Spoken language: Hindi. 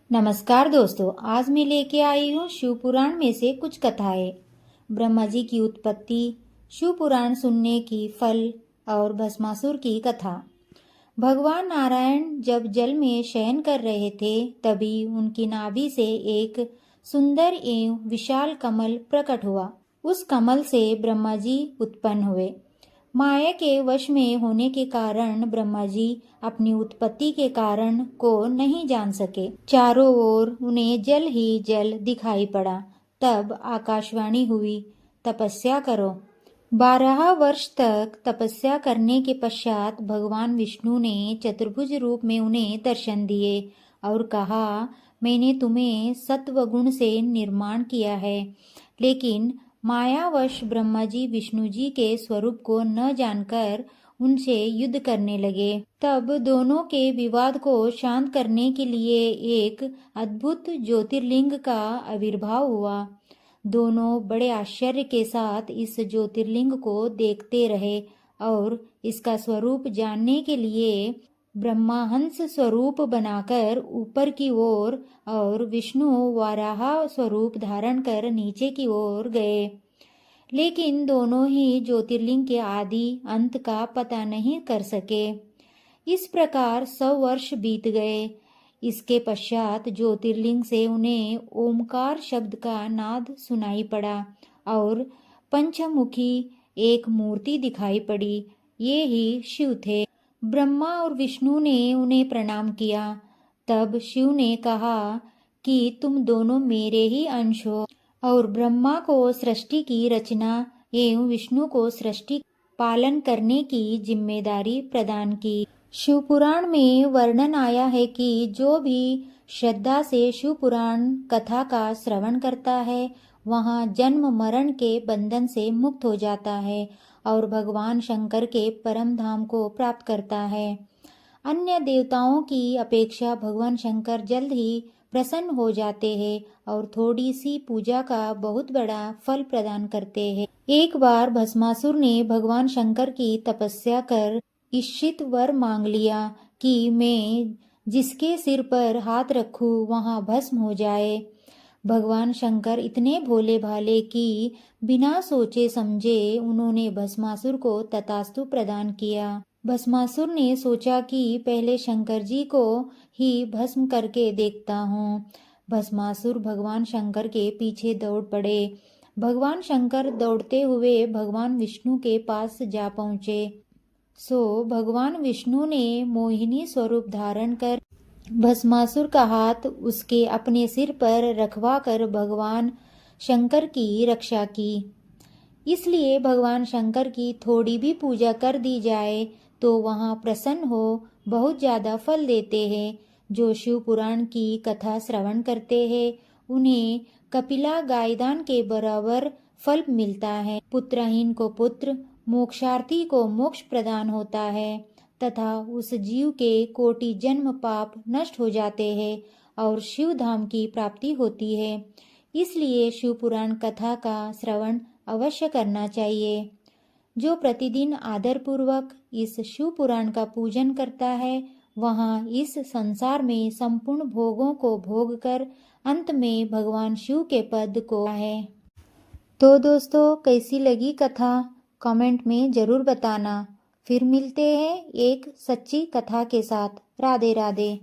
नमस्कार दोस्तों, आज मैं लेके आई हूँ शिव पुराण में से कुछ कथाएं। ब्रह्मा जी की उत्पत्ति, शिव पुराण सुनने की फल और भस्मासुर की कथा। भगवान नारायण जब जल में शयन कर रहे थे, तभी उनकी नाभि से एक सुंदर एवं विशाल कमल प्रकट हुआ। उस कमल से ब्रह्मा जी उत्पन्न हुए। माया के वश में होने के कारण ब्रह्मा जी अपनी उत्पत्ति के कारण को नहीं जान सके। चारों ओर उन्हें जल ही जल दिखाई पड़ा। तब आकाशवाणी हुई, तपस्या करो। 12 वर्ष तक तपस्या करने के पश्चात भगवान विष्णु ने चतुर्भुज रूप में उन्हें दर्शन दिए और कहा, मैंने तुम्हें सत्व गुण से निर्माण किया है। लेकिन मायावश ब्रह्मा जी विष्णु जी के स्वरूप को न जानकर उनसे युद्ध करने लगे। तब दोनों के विवाद को शांत करने के लिए एक अद्भुत ज्योतिर्लिंग का आविर्भाव हुआ। दोनों बड़े आश्चर्य के साथ इस ज्योतिर्लिंग को देखते रहे और इसका स्वरूप जानने के लिए ब्रह्मा हंस स्वरूप बनाकर ऊपर की ओर और विष्णु वाराह स्वरूप धारण कर नीचे की ओर गए। लेकिन दोनों ही ज्योतिर्लिंग के आदि अंत का पता नहीं कर सके। इस प्रकार 100 वर्ष बीत गए। इसके पश्चात ज्योतिर्लिंग से उन्हें ओमकार शब्द का नाद सुनाई पड़ा और पंचमुखी एक मूर्ति दिखाई पड़ी। ये ही शिव थे। ब्रह्मा और विष्णु ने उन्हें प्रणाम किया। तब शिव ने कहा कि तुम दोनों मेरे ही अंश हो और ब्रह्मा को सृष्टि की रचना एवं विष्णु को सृष्टि पालन करने की जिम्मेदारी प्रदान की। शिव पुराण में वर्णन आया है कि जो भी श्रद्धा से शिव पुराण कथा का श्रवण करता है, वहाँ जन्म मरण के बंधन से मुक्त हो जाता है और भगवान शंकर के परम धाम को प्राप्त करता है। अन्य देवताओं की अपेक्षा भगवान शंकर जल्द ही प्रसन्न हो जाते हैं और थोड़ी सी पूजा का बहुत बड़ा फल प्रदान करते हैं। एक बार भस्मासुर ने भगवान शंकर की तपस्या कर इच्छित वर मांग लिया कि मैं जिसके सिर पर हाथ रखूं वहां भस्म हो जाए। भगवान शंकर इतने भोले भाले कि बिना सोचे समझे उन्होंने भस्मासुर को तथास्तु प्रदान किया। भस्मासुर ने सोचा कि पहले शंकर जी को ही भस्म करके देखता हूँ। भस्मासुर भगवान शंकर के पीछे दौड़ पड़े। भगवान शंकर दौड़ते हुए भगवान विष्णु के पास जा पहुँचे। सो भगवान विष्णु ने मोहिनी स्वरूप धारण कर भस्मासुर का हाथ उसके अपने सिर पर रखवा कर भगवान शंकर की रक्षा की। इसलिए भगवान शंकर की थोड़ी भी पूजा कर दी जाए तो वहाँ प्रसन्न हो बहुत ज़्यादा फल देते हैं। जो शिव पुराण की कथा श्रवण करते हैं उन्हें कपिला गायदान के बराबर फल मिलता है। पुत्रहीन को पुत्र, मोक्षार्थी को मोक्ष प्रदान होता है तथा उस जीव के कोटि जन्म पाप नष्ट हो जाते हैं और शिव धाम की प्राप्ति होती है। इसलिए शिव पुराण कथा का श्रवण अवश्य करना चाहिए। जो प्रतिदिन आदर पूर्वक इस शिव पुराण का पूजन करता है, वहाँ इस संसार में संपूर्ण भोगों को भोग कर अंत में भगवान शिव के पद को है। तो दोस्तों, कैसी लगी कथा कमेंट में जरूर बताना। फिर मिलते हैं एक सच्ची कथा के साथ। राधे राधे।